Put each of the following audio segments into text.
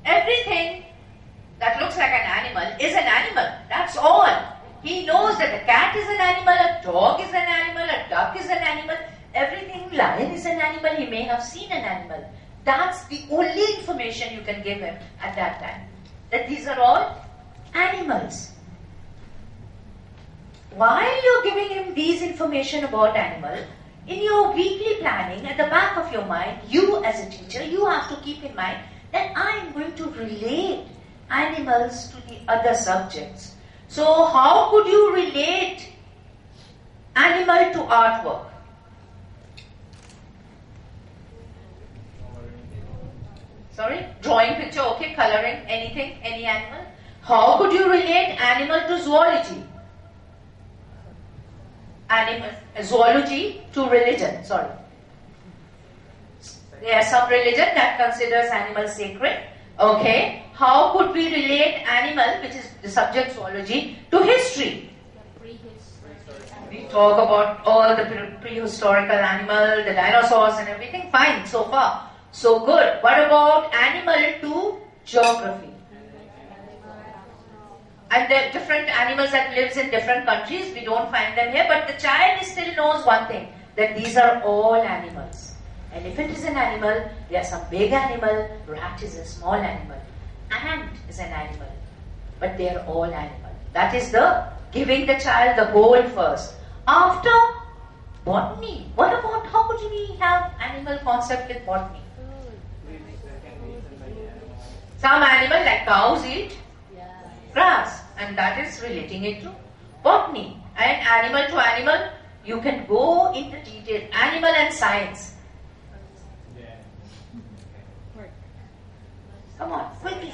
Everything that looks like an animal is an animal. That's all. He knows that a cat is an animal, a dog is an animal, a duck is an animal. Everything, lion is an animal. He may have seen an animal. That's the only information you can give him at that time. That these are all animals. While you're giving him these information about animal, in your weekly planning, at the back of your mind, you as a teacher, you have to keep in mind that I am going to relate animals to the other subjects. So how could you relate animal to artwork? Sorry? Drawing picture, okay, coloring, anything, any animal. How could you relate animal to zoology? Zoology to religion, sorry. There are some religion that considers animals sacred. Okay. How could we relate animal, which is the subject zoology, to history? We talk about all the prehistorical animal, the dinosaurs and everything. Fine, so far. So good. What about animal to geography? And the different animals that lives in different countries, we don't find them here, but the child still knows one thing, that these are all animals. Elephant is an animal, there are some big animal, rat is a small animal, ant is an animal, but they are all animal. That is the giving the child the whole first. After botany, what about, how could we have animal concept with botany? Some animal like cows eat grass, and that is relating it to botany. And animal to animal, you can go into detail. Animal and science. Come on, quickly.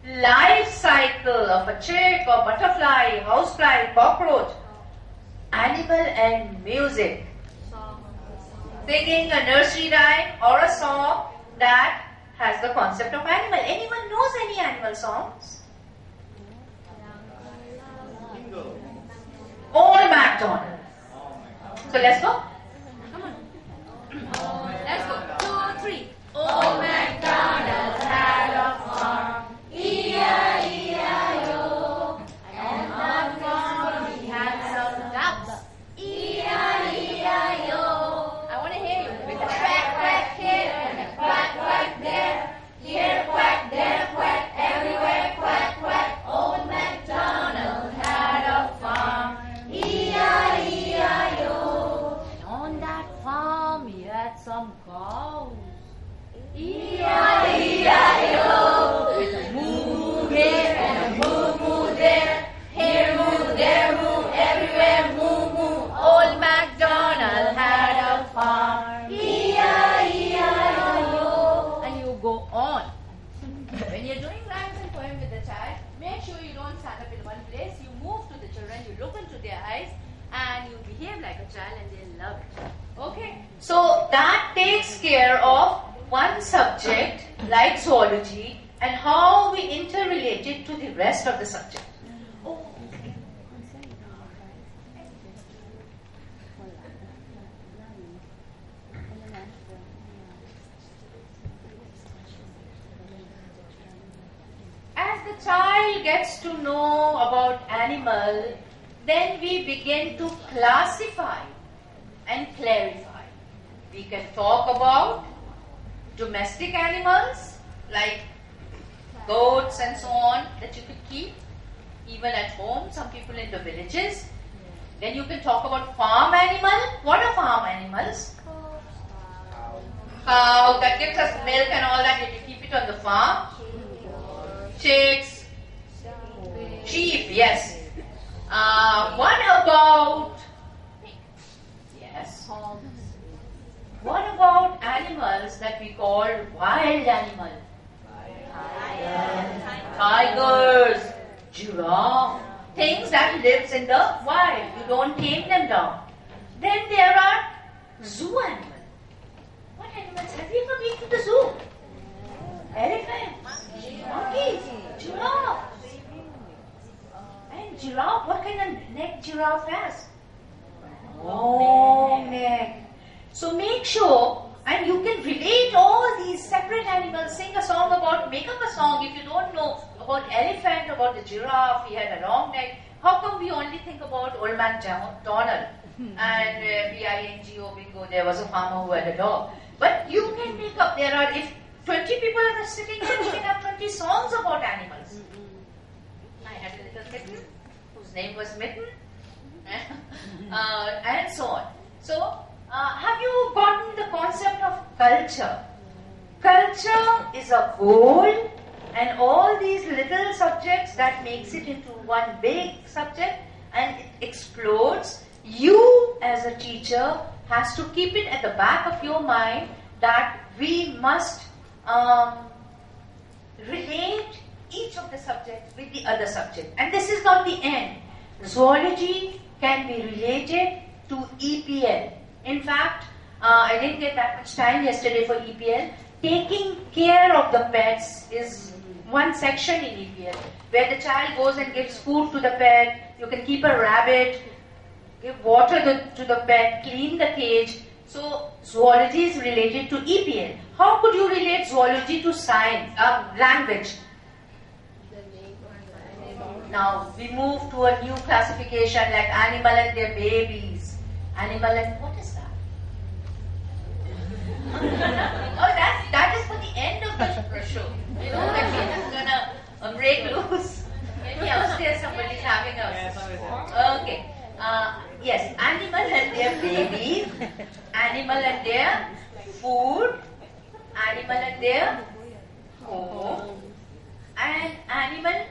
Life cycle of a chick or butterfly, housefly, cockroach. Animal and music. Singing a nursery rhyme or a song that has the concept of animal. Anyone knows any animal songs? Old MacDonald. So let's go. Come on. Let's go. 2, 3. Old MacDonald had a farm. E-I-E-I-O. And on the farm he had some ducks. E-I-E-I-O. I want to hear you. With a quack quack here and a quack quack there. Here quack, there quack, everywhere quack quack. Old MacDonald had a farm. E-I-E-I-O. And on that farm he had some cows. E-I-E-I-O. With a moo here and a moo there. Here moo, there moo, everywhere moo moo. Old MacDonald had a farm. E-I-E-I-O. And you go on. When you're doing rhymes and poems with the child, make sure you don't stand up in one place. You move to the children, you look into their eyes, and you behave like a child, and they'll love it. Okay? So that takes care of one subject like zoology and how we interrelate it to the rest of the subject. Oh. As the child gets to know about animal, then we begin to classify and clarify. We can talk about domestic animals like goats and so on that you could keep even at home, some people in the villages. Then you can talk about farm animal. What are farm animals? Cow that gives us milk and all that. You keep it on the farm. Chicks, sheep, yes. What about yes? What about animals that we call wild animals? Tigers, giraffe, things that lives in the wild. You don't tame them down. Then there are zoo animals. What animals? Have you ever been to the zoo? Elephants, monkeys, giraffe. And giraffe, what kind of neck giraffe has? Long neck. So make sure, and you can relate all these separate animals, sing a song about, make up a song. If you don't know about elephant, about the giraffe, he had a long neck. How come we only think about Old Man Donald? And bingo, bingo, there was a farmer who had a dog. But you can make up, there are, if 20 people are sitting here, we can have 20 songs about animals. I had a little kitten whose name was Mitten, and so on. So, have you gotten the concept of culture? Culture is a whole, and all these little subjects that makes it into one big subject, and it explodes. You as a teacher has to keep it at the back of your mind that we must relate each of the subjects with the other subject. And this is not the end. Zoology can be related to EPL. In fact, I didn't get that much time yesterday for EPL. Taking care of the pets is one section in EPL, where the child goes and gives food to the pet. You can keep a rabbit, give water to the pet, clean the cage. So zoology is related to EPL. How could you relate zoology to science, language? Now we move to a new classification like animal and their babies. Animal and what is that? Oh, that is for the end of the show. You know, when we're just gonna break loose. Maybe upstairs somebody's having a. Okay. Yes, animal and their babies, animal and their food, animal and their home, and animal,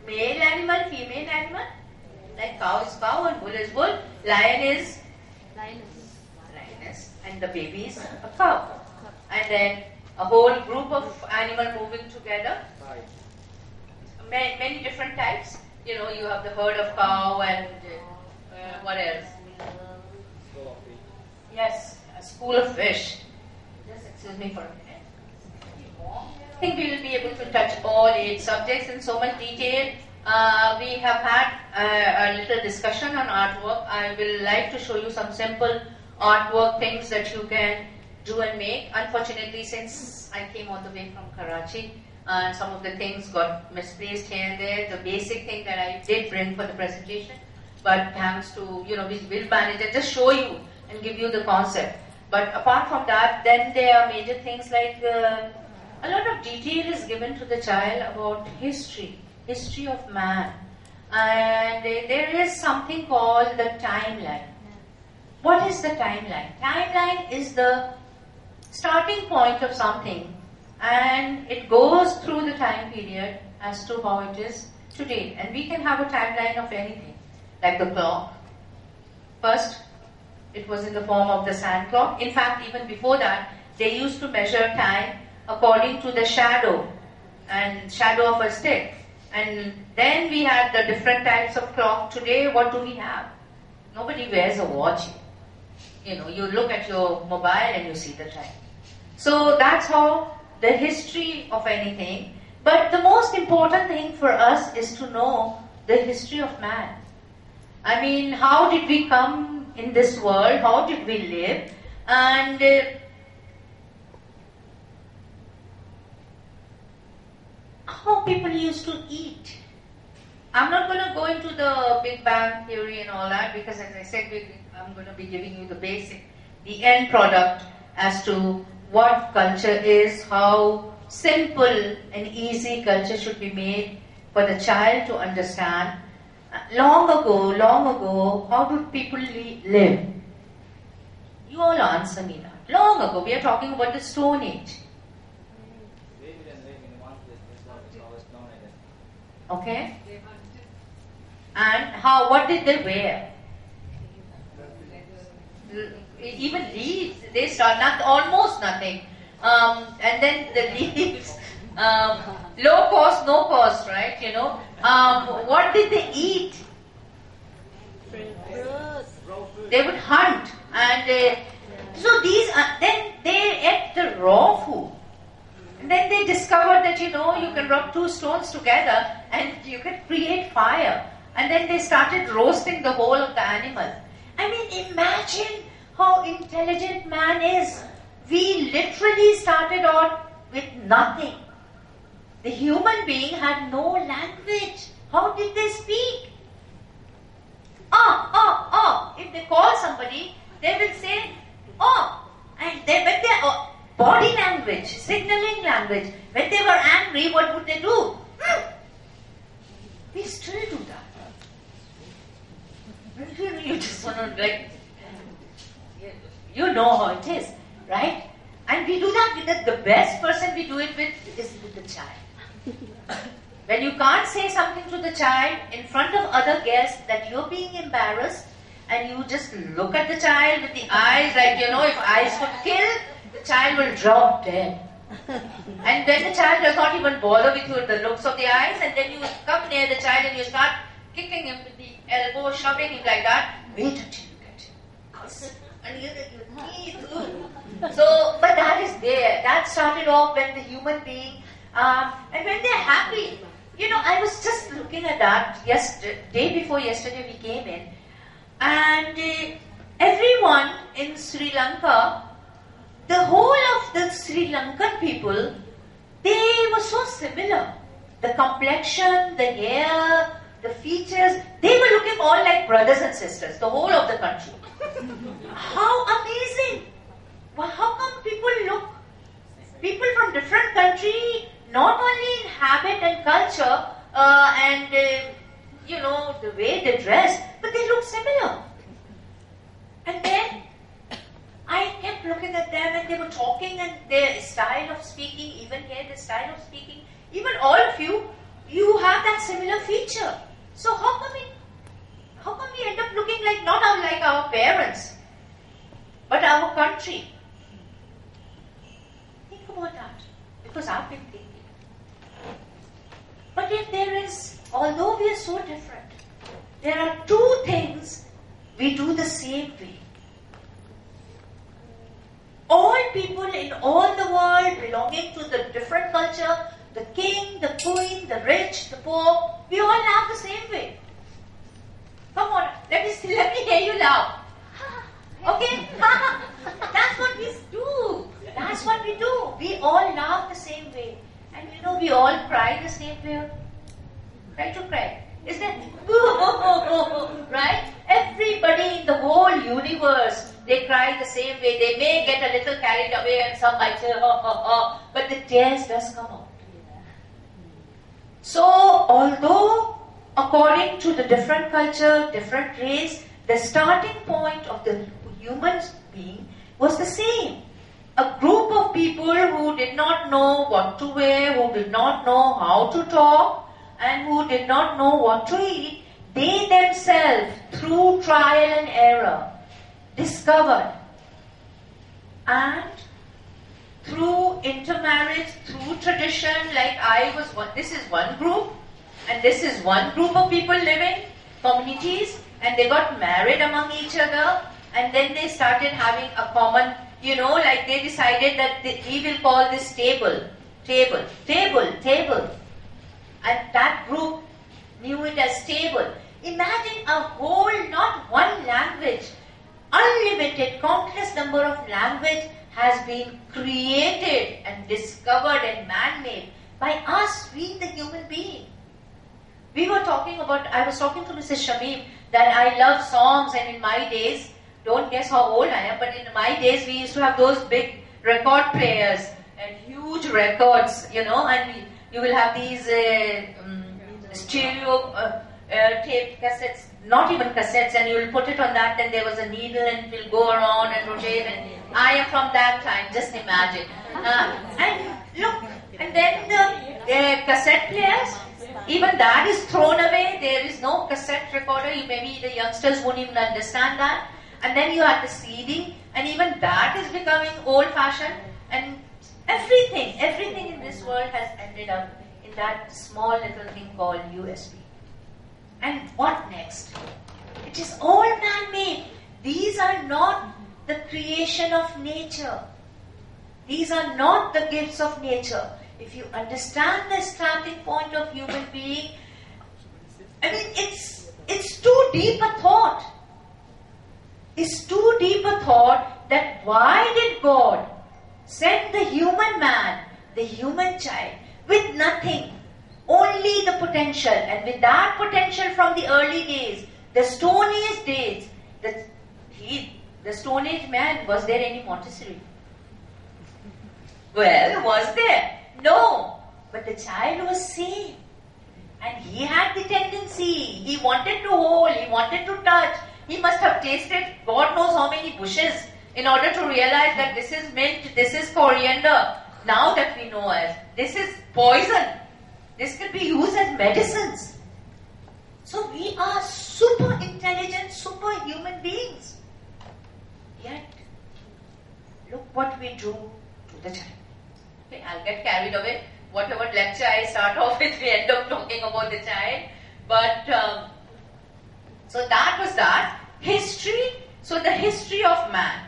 male animal, female animal, like cow is cow and bull is bull, lion is lioness, and the baby is a cow. And then a whole group of animal moving together, many different types. You know, you have the herd of cow and what else? Yes, a school of fish. Just excuse me for a minute. I think we will be able to touch all 8 subjects in so much detail. We have had a little discussion on artwork. I will like to show you some simple artwork things that you can do and make. Unfortunately, since I came all the way from Karachi, some of the things got misplaced here and there. The basic thing that I did bring for the presentation, but thanks to, we will manage it, just show you and give you the concept. But apart from that, then there are major things like a lot of detail is given to the child about history of man. And there is something called the timeline. What is the timeline? Timeline is the starting point of something, and it goes through the time period as to how it is today. And we can have a timeline of anything, like the clock. First, it was in the form of the sand clock. In fact, even before that, they used to measure time according to the shadow of a stick. And then we had the different types of clock. Today, what do we have? Nobody wears a watch. You look at your mobile and you see the time. So that's how the history of anything. But the most important thing for us is to know the history of man. I mean, how did we come in this world? How did we live? And how people used to eat. I'm not going to go into the Big Bang theory and all that, because as I said, I'm going to be giving you the end product as to what culture is, how simple and easy culture should be made for the child to understand. Long ago, how did people live? You all answer me now. Long ago, we are talking about the Stone Age. Okay? And what did they wear? Even leaves, they start almost nothing. And then the leaves, low cost, no cost, right? What did they eat? They would hunt, and so then they ate the raw food. And then they discovered that you can rub 2 stones together and you can create fire. And then they started roasting the whole of the animal. I mean, imagine how intelligent man is. We literally started out with nothing. The human being had no language. How did they speak? If they call somebody, they will say, and they, when they, body language, signaling language. When they were angry, what would they do? We still do that. You just want to like, you know how it is, right? And we do that with the best person we do it with is with the child. When you can't say something to the child in front of other guests that you're being embarrassed, and you just look at the child with the eyes, like, if eyes could kill, the child will drop dead. And then the child does not even bother with you with the looks of the eyes, and then you come near the child and you start kicking him with the elbow, shoving him like that. Wait until you get him. And you so, but that is there. That started off when the human being, and when they're happy. I was just looking at that day before yesterday we came in, and everyone in Sri Lanka, the whole of the Sri Lankan people, they were so similar. The complexion, the hair, the features, they were looking all like brothers and sisters, the whole of the country. How amazing! Well, how come people from different country, not only in habit and culture, and the way they dress, but they look similar. And then I kept looking at them, and they were talking, and their style of speaking, even here the style of speaking, even all of you have that similar feature. So how come we end up looking like not like our parents, but our country? Think about that, because I've been thinking. But if there is, although we are so different, there are two things we do the same way. All people in all the world belonging to the different culture, the king, the queen, the rich, the poor, we all laugh the same way. Come on, let me hear you laugh. Okay? That's what we do. That's what we do. We all laugh the same way. And we all cry the same way. Try to cry. Isn't it? Right? Everybody in the whole universe, they cry the same way. They may get a little carried away and some might say, but the tears does come out. So, although according to the different culture, different race, the starting point of the human being was the same. A group of people who did not know what to wear, who did not know how to talk, and who did not know what to eat, they themselves, through trial and error, discovered. And through intermarriage, through tradition, this is one group, and this is one group of people living, communities, and they got married among each other, and then they started having a common, they decided that we will call this table. And that group knew it as table. Imagine a whole, not one language, unlimited, countless number of language has been created and discovered and man-made by us, we the human being. I was talking to Mrs. Shamim that I love songs, and in my days, don't guess how old I am, but in my days we used to have those big record players and huge records, and you will have these stereo tape cassettes, not even cassettes, and you will put it on that, then there was a needle and it will go around and rotate, and I am from that time, just imagine. And look, and then the cassette players, even that is thrown away. There is no cassette recorder. Maybe the youngsters won't even understand that. And then you have the CD, and even that is becoming old-fashioned. And everything in this world has ended up in that small little thing called USB. And what next? It is all man-made. These are not the creation of nature. These are not the gifts of nature. If you understand the starting point of human being, it's too deep a thought. It's too deep a thought that why did God send the human man, the human child, with nothing, only the potential, and with that potential from the early days, the Stone Age days, the Stone Age man, was there any Montessori? Well, was there? No. But the child was sane. And he had the tendency. He wanted to hold, he wanted to touch. He must have tasted God knows how many bushes in order to realize that this is mint, this is coriander. Now that we know as, this is poison. This could be used as medicines. So we are super intelligent, superhuman beings. Yet, look what we do to the child. Okay, I'll get carried away. Whatever lecture I start off with, we end up talking about the child. But, so that was that. History, so the history of man,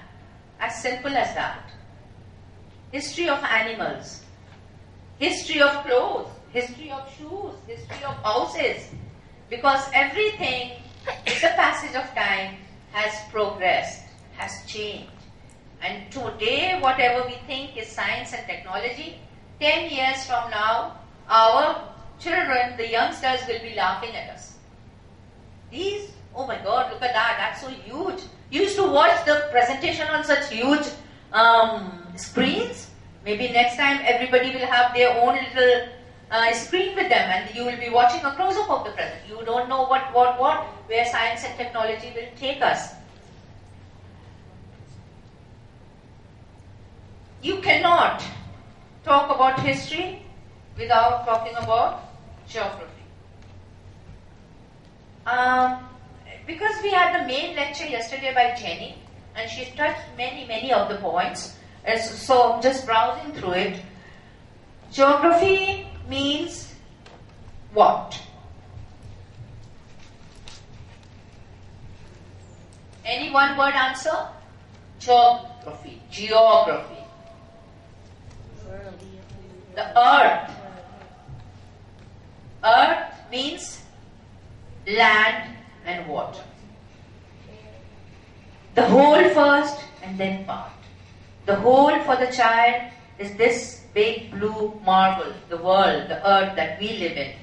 as simple as that. History of animals, history of clothes, history of shoes, history of houses. Because everything, with the passage of time, has progressed, has changed. And today, whatever we think is science and technology, 10 years from now, our children, the youngsters, will be laughing at us. These, oh my God, look at that, that's so huge. You used to watch the presentation on such huge screens. Maybe next time everybody will have their own little screen with them and you will be watching a close-up of the present. You don't know where science and technology will take us. You cannot talk about history without talking about geography. Because we had the main lecture yesterday by Jenny and she touched many of the points. So I'm just browsing through it. Geography means what? Any one word answer? Geography. Geography. The earth. Earth means land and water. The whole first and then part. The whole for the child is this big blue marble, the world, the earth that we live in.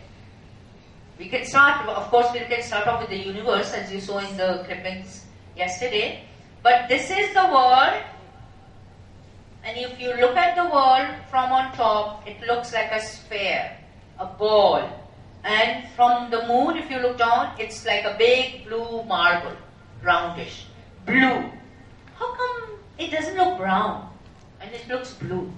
We can start, of course, we can start off with the universe as you saw in the clippings yesterday. But this is the world. And if you look at the world from on top, it looks like a sphere, a ball. And from the moon, if you look down, it's like a big blue marble, roundish. Blue. How come it doesn't look brown and it looks blue?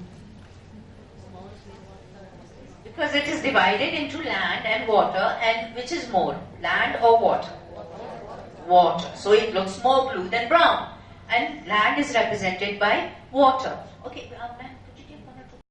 Because it is divided into land and water, and which is more, land or water? Water. So it looks more blue than brown. And land is represented by water. Okay, ma'am.